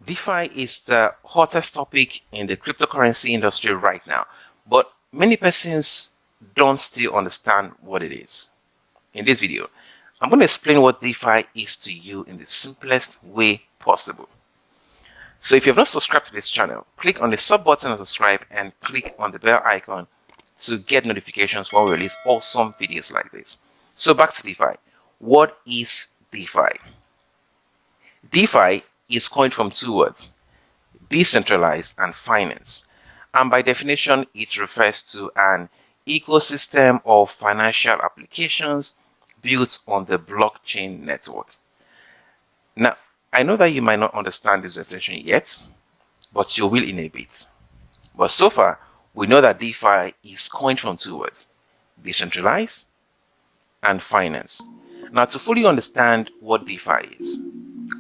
DeFi is the hottest topic in the cryptocurrency industry right now, but many persons don't still understand what it is. In this video, I'm going to explain what DeFi is to you in the simplest way possible. So if you have not subscribed to this channel, click on the sub button and subscribe, and click on the bell icon to get notifications when we release awesome videos like this. So back to DeFi. What is DeFi? DeFi is coined from two words: decentralized and finance. And by definition, it refers to an ecosystem of financial applications built on the blockchain network. Now, I know that you might not understand this definition yet, but you will in a bit. But so far, we know that DeFi is coined from two words: decentralized and finance. Now, to fully understand what DeFi is,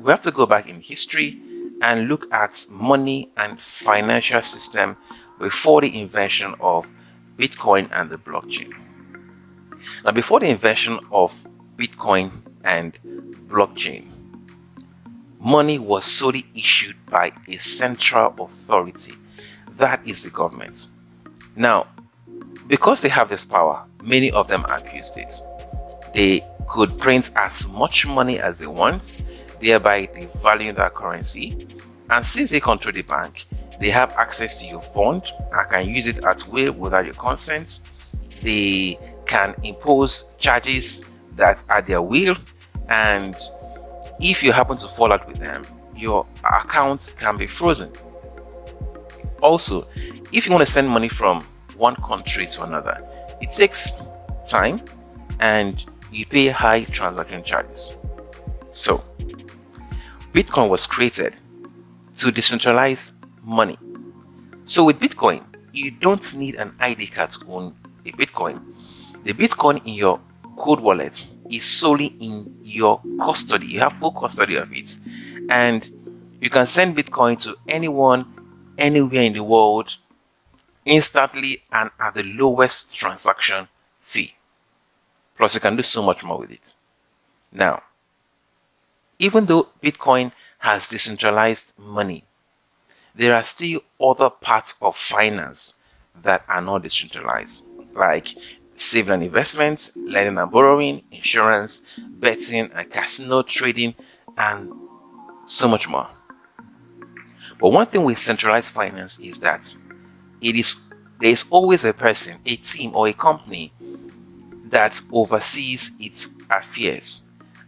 we have to go back in history and look at money and financial system before the invention of Bitcoin and the blockchain. Now, before the invention of Bitcoin and blockchain, money was solely issued by a central authority, that is the government. Now, because they have this power, many of them abused it. They could print as much money as they want, thereby devaluing their currency. And since they control the bank, they have access to your fund and can use it at will without your consent. They can impose charges that are their will, and if you happen to fall out with them, your account can be frozen. Also, if you want to send money from one country to another, it takes time and you pay high transaction charges. So, Bitcoin was created to decentralize money. So with Bitcoin, you don't need an ID card to own a Bitcoin. The Bitcoin in your cold wallet is solely in your custody. You have full custody of it, and you can send Bitcoin to anyone, anywhere in the world, instantly and at the lowest transaction fee. Plus, you can do so much more with it. Now, even though Bitcoin has decentralized money, there are still other parts of finance that are not decentralized, like saving and investments, lending and borrowing, insurance, betting and casino trading, and so much more. But one thing with centralized finance is that there is always a person, a team, or a company that oversees its affairs.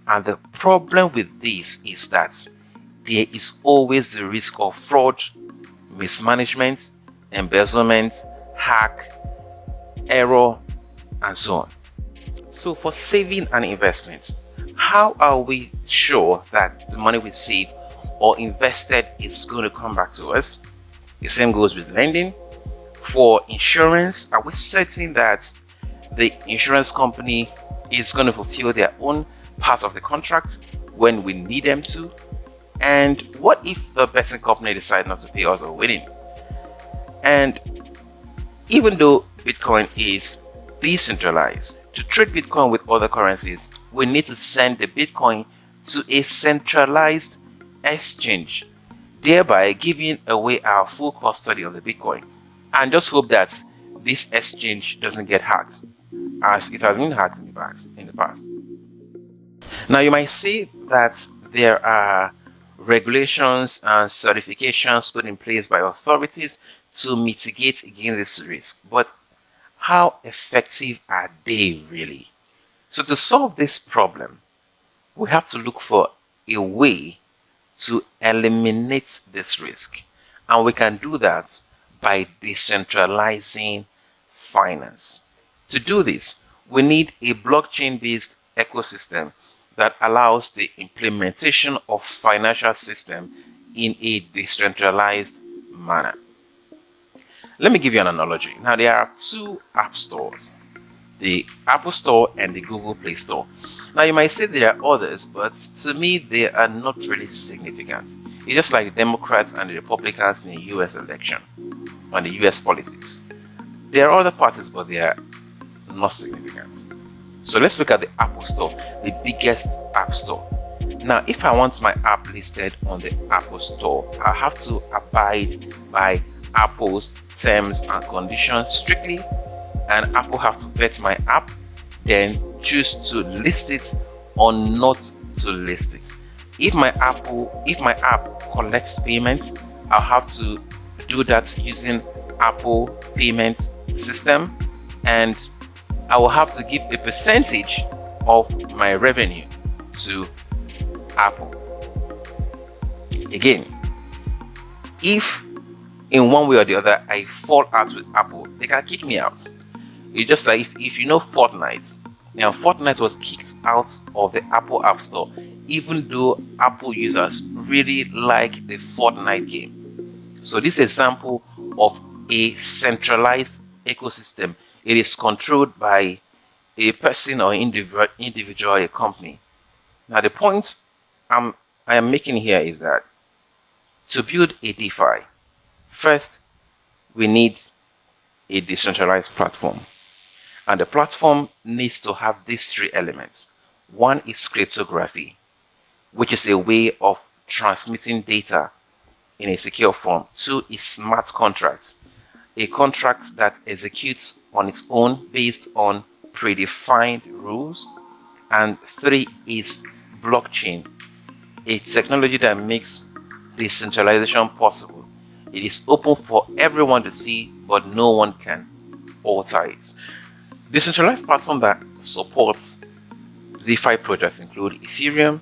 And the problem with this is that there is always the risk of fraud, mismanagement, embezzlement, hack, error, and so on. So for saving and investment, how are we sure that the money we save or invested is going to come back to us? The same goes with lending. For insurance, are we certain that the insurance company is going to fulfill their own part of the contract when we need them to? And what if the betting company decides not to pay us or winning? And even though Bitcoin is decentralized, to trade Bitcoin with other currencies, we need to send the Bitcoin to a centralized exchange, thereby giving away our full custody of the Bitcoin, and just hope that this exchange doesn't get hacked, as it has been hacked in the past. Now, you might say that there are regulations and certifications put in place by authorities to mitigate against this risk, but how effective are they really? So to solve this problem, we have to look for a way to eliminate this risk, and we can do that by decentralizing finance. To do this, we need a blockchain-based ecosystem that allows the implementation of financial system in a decentralized manner. Let me give you an analogy. Now, there are two app stores, the Apple Store and the Google Play Store. Now, you might say there are others, but to me, they are not really significant. It's just like the Democrats and the Republicans in the US election, on the US politics. There are other parties, but they are not significant. So let's look at the Apple Store, the biggest app store. Now, if I want my app listed on the Apple Store, I have to abide by Apple's terms and conditions strictly, and Apple have to vet my app, then choose to list it or not to list it. If my app collects payments, I'll have to do that using Apple payments system, and I will have to give a percentage of my revenue to Apple. Again, if in one way or the other I fall out with Apple, they can kick me out. It's just like if you know Fortnite. Now, Fortnite was kicked out of the Apple App Store, even though Apple users really like the Fortnite game. So this example of a centralized ecosystem, it is controlled by a person or individual, a company. Now, the point I am making here is that to build a DeFi, first we need a decentralized platform. And the platform needs to have these three elements. One is cryptography, which is a way of transmitting data in a secure form. Two is smart contract, a contract that executes on its own based on predefined rules. And three is blockchain, a technology that makes decentralization possible. It is open for everyone to see, but no one can alter it. Decentralized platform that supports DeFi projects include Ethereum,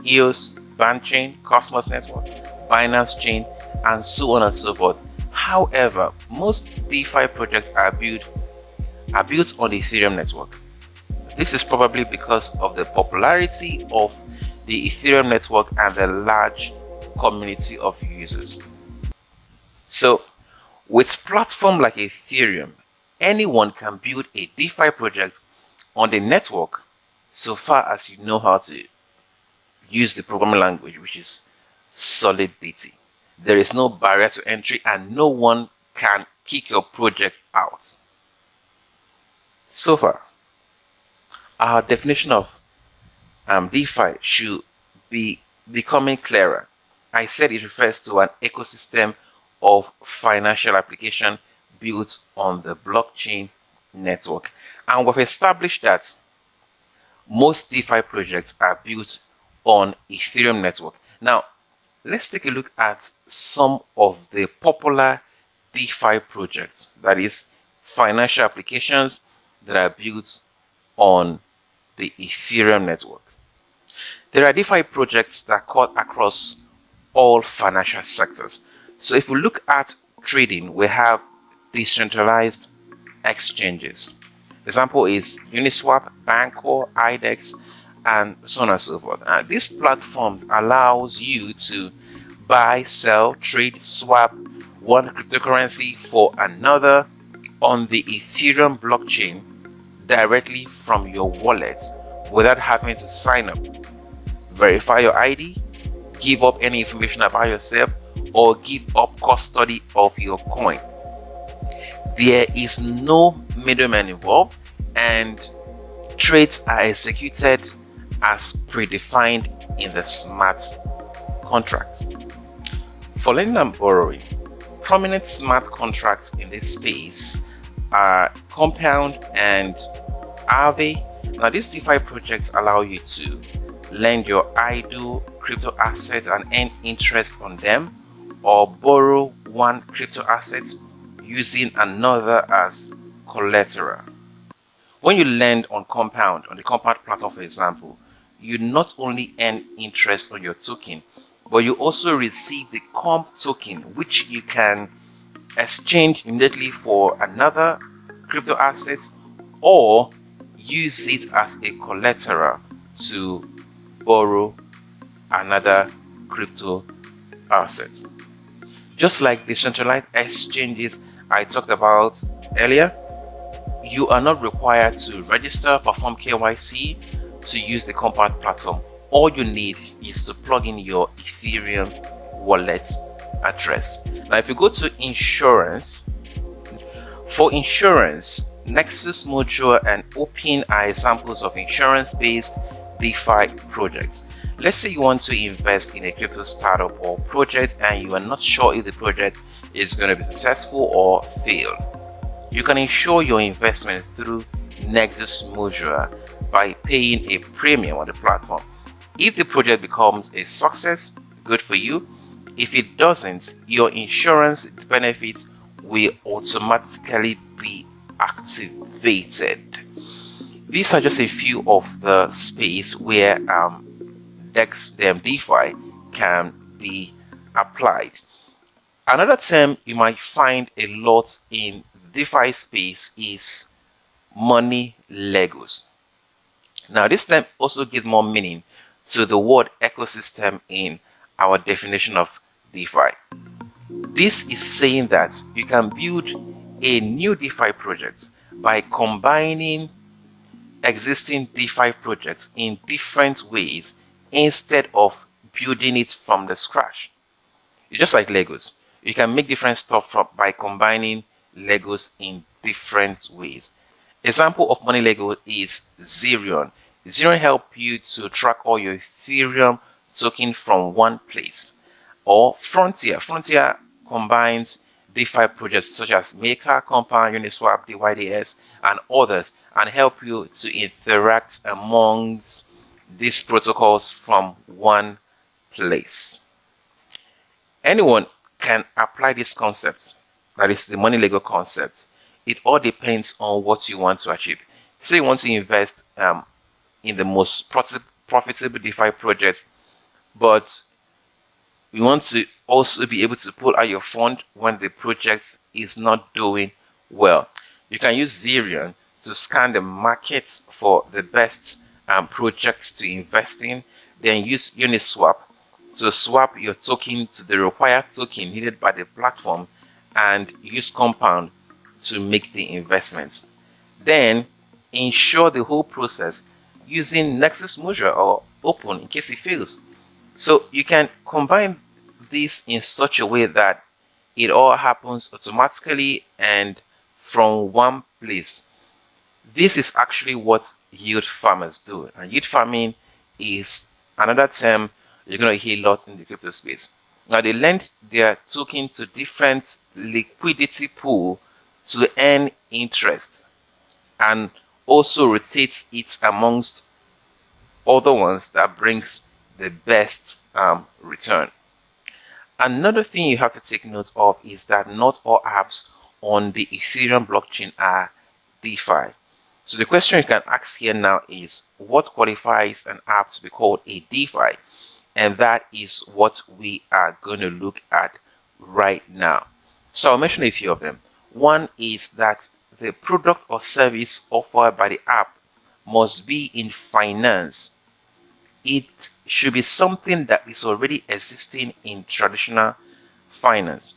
EOS, Chain, Cosmos Network, Binance Chain, and so on and so forth. However, most DeFi projects are built on the Ethereum network. This is probably because of the popularity of the Ethereum network and the large community of users. So, with platform like Ethereum, anyone can build a DeFi project on the network so far as you know how to use the programming language, which is Solidity. There is no barrier to entry and no one can kick your project out. So far, our definition of DeFi should be becoming clearer. I said it refers to an ecosystem of financial application built on the blockchain network. And we've established that most DeFi projects are built on Ethereum network. Now, let's take a look at some of the popular DeFi projects, that is, financial applications that are built on the Ethereum network. There are DeFi projects that cut across all financial sectors. So if we look at trading, we have decentralized exchanges. Example is Uniswap, Bancor, IDEX, and so on and so forth. And these platforms allows you to buy, sell, trade, swap one cryptocurrency for another on the Ethereum blockchain directly from your wallet without having to sign up, verify your ID, give up any information about yourself, or give up custody of your coin. There is no middleman involved, and trades are executed as predefined in the smart contract. For lending and borrowing, prominent smart contracts in this space are Compound and Aave. Now, these DeFi projects allow you to lend your idle crypto assets and earn interest on them, or borrow one crypto asset using another as collateral. When you lend on Compound, on the Compound platform for example, you not only earn interest on your token, but you also receive the Comp token, which you can exchange immediately for another crypto asset or use it as a collateral to borrow another crypto asset. Just like decentralized exchanges I talked about earlier, you are not required to register, perform KYC to use the Compound platform. All you need is to plug in your Ethereum wallet address. Now, if you go to insurance, for insurance, Nexus, Mojo, and Opin are examples of insurance-based DeFi projects. Let's say you want to invest in a crypto startup or project and you are not sure if the project is going to be successful or fail. You can ensure your investment through Nexus Mutual by paying a premium on the platform. If the project becomes a success, good for you. If it doesn't, your insurance benefits will automatically be activated. These are just a few of the space where DeFi can be applied. Another term you might find a lot in DeFi space is money Legos. Now, this term also gives more meaning to the word ecosystem in our definition of DeFi. This is saying that you can build a new DeFi project by combining existing DeFi projects in different ways instead of building it from the scratch. It's just like Legos. You can make different stuff by combining Legos in different ways. Example of money Lego is Zerion. Zerion help you to track all your Ethereum token from one place. Or Frontier. Frontier combines DeFi projects such as Maker, Compound, Uniswap, DYDS, and others, and help you to interact amongst these protocols from one place. Anyone can apply this concept, that is the money Lego concept. It all depends on what you want to achieve. Say you want to invest in the most profitable DeFi project, but you want to also be able to pull out your fund when the project is not doing well. You can use Zerion to scan the markets for the best projects to invest in, then use Uniswap to swap your token to the required token needed by the platform, and use Compound to make the investments. Then ensure the whole process using Nexus Mutual or Open in case it fails. So you can combine this in such a way that it all happens automatically and from one place. This is actually what yield farmers do, and yield farming is another term you're going to hear lots in the crypto space. Now, they lend their token to different liquidity pool to earn interest and also rotates it amongst other ones that brings the best return. Another thing you have to take note of is that not all apps on the Ethereum blockchain are DeFi. So the question you can ask here now is, what qualifies an app to be called a DeFi? And that is what we are going to look at right now. So I'll mention a few of them. One is that the product or service offered by the app must be in finance. It should be something that is already existing in traditional finance.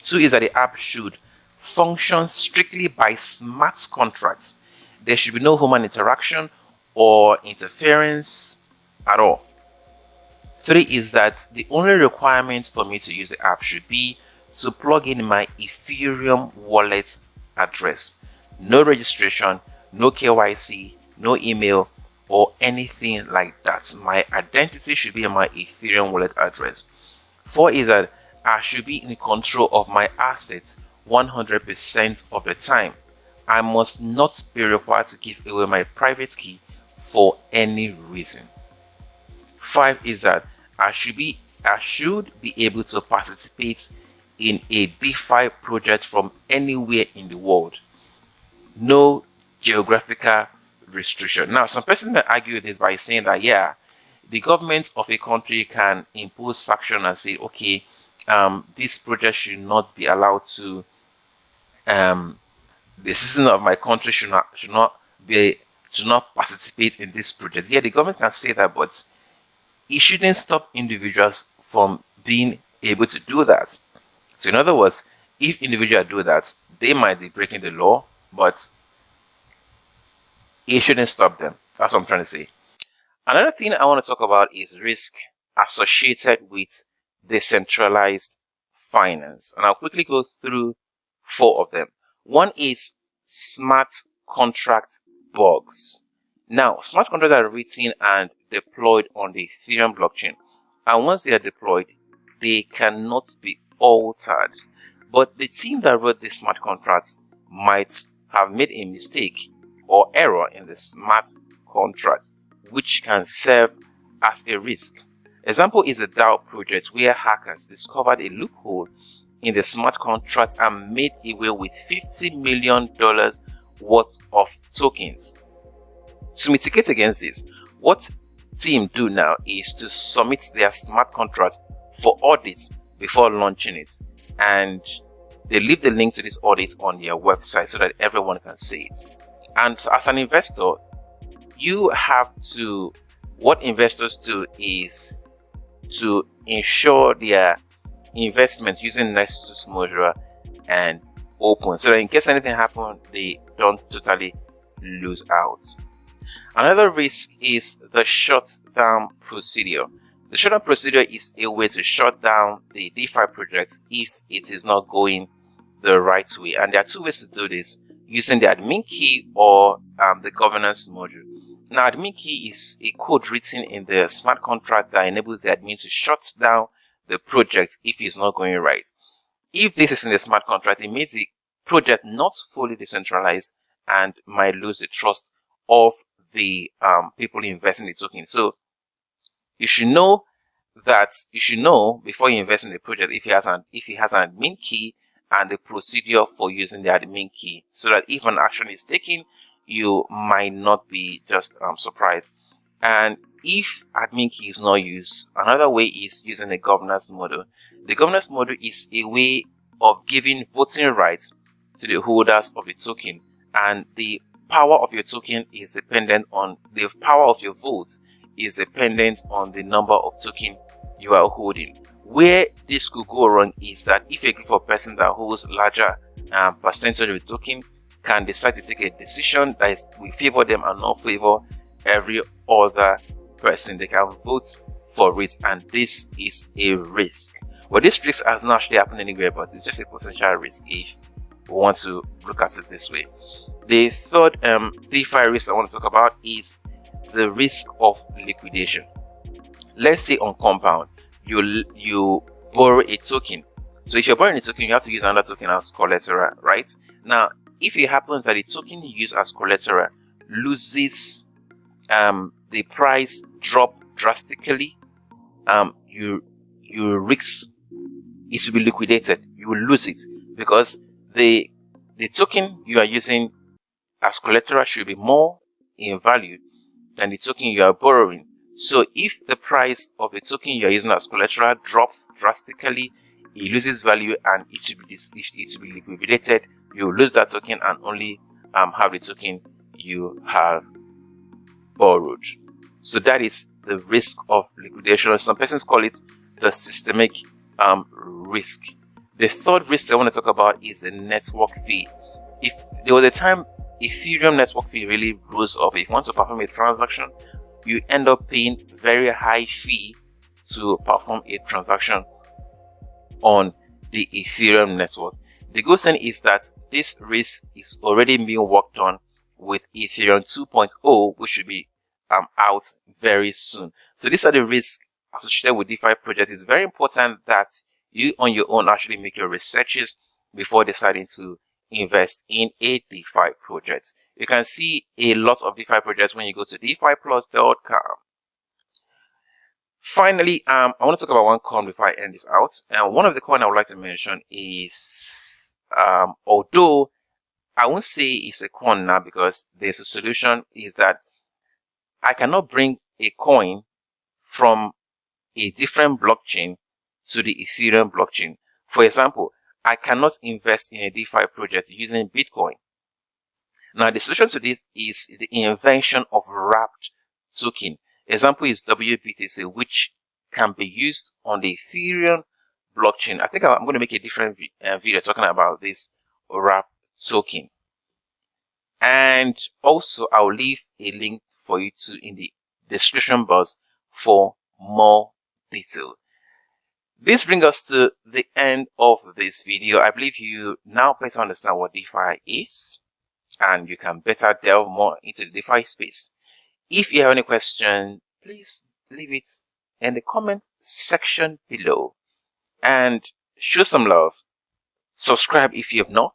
Two is that the app should function strictly by smart contracts. There should be no human interaction or interference at all. Three is that the only requirement for me to use the app should be to plug in my Ethereum wallet address. No registration, no KYC, no email, or anything like that. My identity should be in my Ethereum wallet address. Four is that I should be in control of my assets 100% of the time. I must not be required to give away my private key for any reason. Five is that I should be able to participate in a DeFi project from anywhere in the world. No geographical restriction. Now, some persons may argue this by saying that, yeah, the government of a country can impose sanction and say, okay, this project should not be allowed to, the citizen of my country should not participate in this project. Yeah, the government can say that, but it shouldn't stop individuals from being able to do that. So in other words, if individuals do that, they might be breaking the law, but it shouldn't stop them. That's what I'm trying to say. Another thing I want to talk about is risk associated with decentralized finance. And I'll quickly go through four of them. One is smart contract bugs. Now, smart contracts are written and deployed on the Ethereum blockchain. And once they are deployed, they cannot be altered. But the team that wrote the smart contracts might have made a mistake or error in the smart contract, which can serve as a risk. Example is a DAO project where hackers discovered a loophole in the smart contract and made away with $50 million worth of tokens. To mitigate against this, what team do now is to submit their smart contract for audit before launching it, and they leave the link to this audit on their website so that everyone can see it. And as an investor, what investors do is to ensure their investment using Nexus module and open, so that in case anything happens, they don't totally lose out. Another risk is the shutdown procedure. The shutdown procedure is a way to shut down the DeFi project if it is not going the right way. And there are two ways to do this: using the admin key or the governance module. Now, admin key is a code written in the smart contract that enables the admin to shut down the project if it's not going right. If this is in the smart contract, it makes the project not fully decentralized and might lose the trust of the people investing in the token. So you should know before you invest in the project if it has an admin key and the procedure for using the admin key, so that if an action is taken, you might not be just surprised. And if admin key is not used, another way is using the governance module. The governance module is a way of giving voting rights to the holders of the token, and the power of your token is dependent on the power of your vote is dependent on the number of token you are holding. Where this could go wrong is that if a group of persons that holds larger percentage of the token can decide to take a decision that will favor them and not favor every other person, they can vote for it, and this is a risk. Well, this risk has not actually happened anywhere, but it's just a potential risk if we want to look at it this way. The third DeFi risk I want to talk about is the risk of liquidation. Let's say on Compound, you borrow a token. So if you're borrowing a token, you have to use another token as collateral, right? Now, if it happens that the token you use as collateral loses the price drop drastically, you risk it to be liquidated. You will lose it because the token you are using as collateral should be more in value than the token you are borrowing. So if the price of the token you are using as collateral drops drastically, it loses value and it should be liquidated. You lose that token and only have the token you have borrowed. So that is the risk of liquidation. Some persons call it the systemic risk. The third risk I want to talk about is the network fee. If there was a time Ethereum network fee really rose up, if you want to perform a transaction, you end up paying very high fee to perform a transaction on the Ethereum network. The good thing is that this risk is already being worked on with Ethereum 2.0, which should be out very soon. So these are the risks associated with DeFi projects. It's very important that you on your own actually make your researches before deciding to invest in a DeFi project. You can see a lot of DeFi projects when you go to defiplus.com. Finally, I want to talk about one coin before I end this out. And one of the coin I would like to mention is, although I won't say it's a coin now because there's a solution, is that I cannot bring a coin from a different blockchain to the Ethereum blockchain. For example, I cannot invest in a DeFi project using Bitcoin. Now, the solution to this is the invention of wrapped token. Example is WBTC, which can be used on the Ethereum blockchain. I think I'm going to make a different video talking about this wrapped token. And also, I'll leave a link for you in the description box for more detail. This brings us to the end of this video. I believe you now better understand what DeFi is, and you can better delve more into the DeFi space. If you have any question, please leave it in the comment section below and show some love. Subscribe if you have not.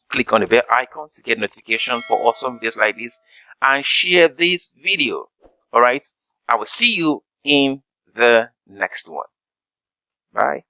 Click on the bell icon to get notification for awesome videos like this, and share this video. All right, I will see you in the next one. Bye.